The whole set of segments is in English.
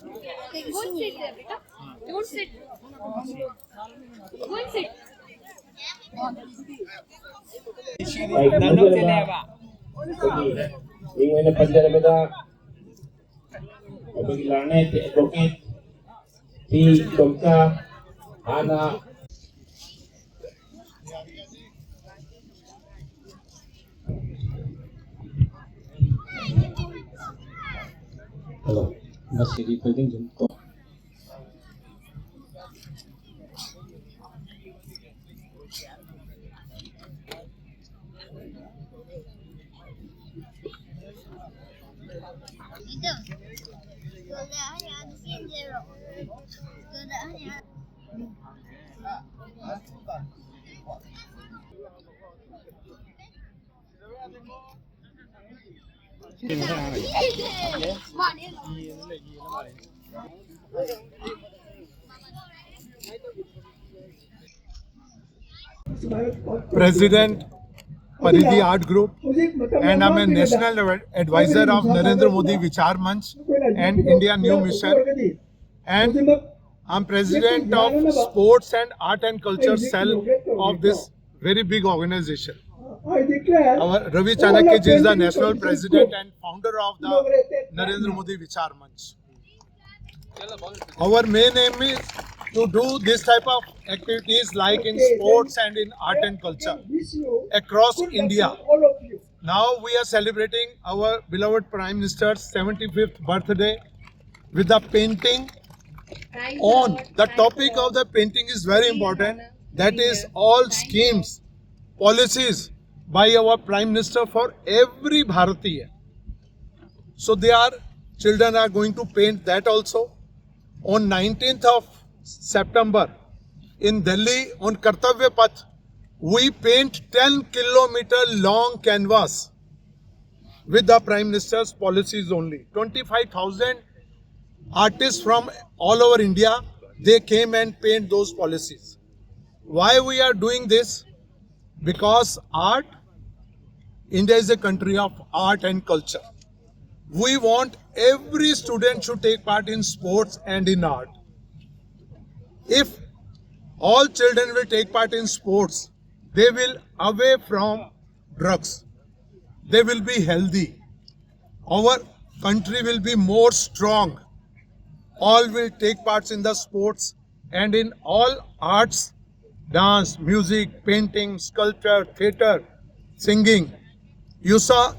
Go and sit there, beta. Don't sit. Go and sit. Minggu ini penjara beda. Bagi lanet, roket, di domsa, anak. Halo, masih di building jumpa. Itu. Godaannya di sini, Bro. Godaannya. President Paridhi Art Group, and I'm a national advisor of Narendra Modi Vichar Manch and India New Mission, and I'm president of Sports and Art and Culture Cell of this very big organization. Our Ravi Chanakya ji is the national president and founder of the Narendra Modi Vichar Manch. Our main aim is to do this type of activities like in sports and in art and culture across India. Now we are celebrating our beloved Prime Minister's 75th birthday with the painting on. The topic of the painting is very important. That is all schemes, policies by our Prime Minister for every Bharatiya. So children are going to paint that also. On 19th of September in Delhi on Kartavya Path, we paint 10 kilometer long canvas with the Prime Minister's policies only. 25,000 artists from all over India, they came and paint those policies. Why we are doing this? Because art, India is a country of art and culture. We want every student should take part in sports and in art. If all children will take part in sports, they will away from drugs. They will be healthy. Our country will be more strong. All will take parts in the sports and in all arts, dance, music, painting, sculpture, theatre, singing. You saw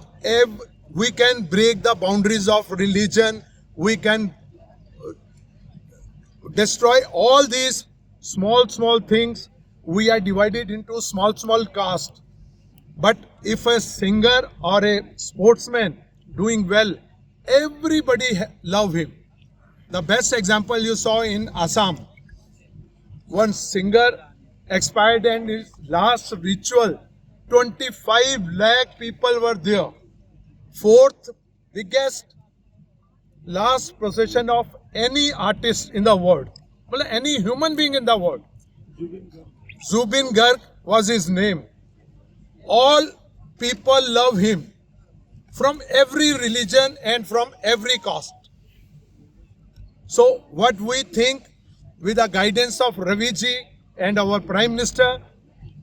we can break the boundaries of religion. We can destroy all these small things. We are divided into small castes. But if a singer or a sportsman doing well, everybody love him. The best example you saw in Assam. One singer expired and his last ritual, 25 lakh people were there. Fourth biggest last procession of any artist in the world, any human being in the world. Zubin Garg was his name. All people love him from every religion and from every caste. So what we think, with the guidance of Ravi ji and our Prime Minister,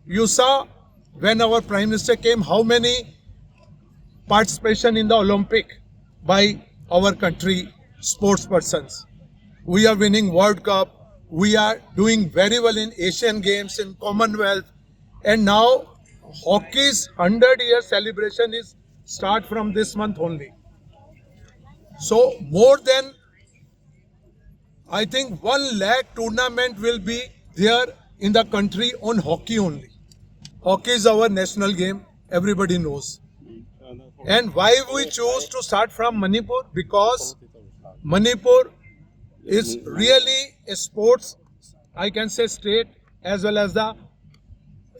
you saw when our Prime Minister came how many participation in the Olympic by our country sports persons. We are winning World Cup. We are doing very well in Asian Games, in Commonwealth. And now hockey's 100-year celebration is start from this month only. So more than, I think, 1 lakh tournament will be there in the country on hockey only. Hockey is our national game, everybody knows. And why we choose to start from Manipur? Because Manipur is really a sports, I can say, state, as well as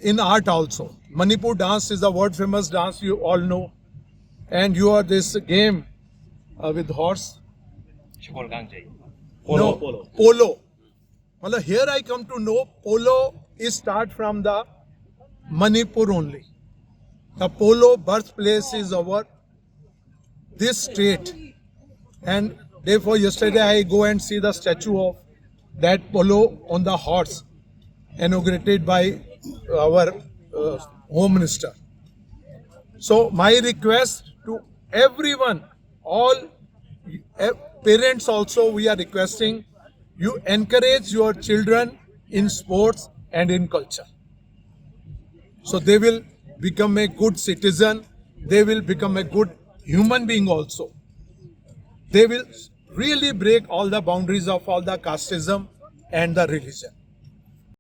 in art also. Manipur dance is the world famous dance, you all know. And you are this game with horse. Polo. Well, here I come to know polo is start from the Manipur only. The polo birthplace is this state, and Therefore, yesterday I go and see the statue of that polo on the horse, inaugurated by our Home Minister. So my request to everyone, all parents also, we are requesting you encourage your children in sports and in culture. So they will become a good citizen, they will become a good human being also. They will really break all the boundaries of all the casteism and the religion.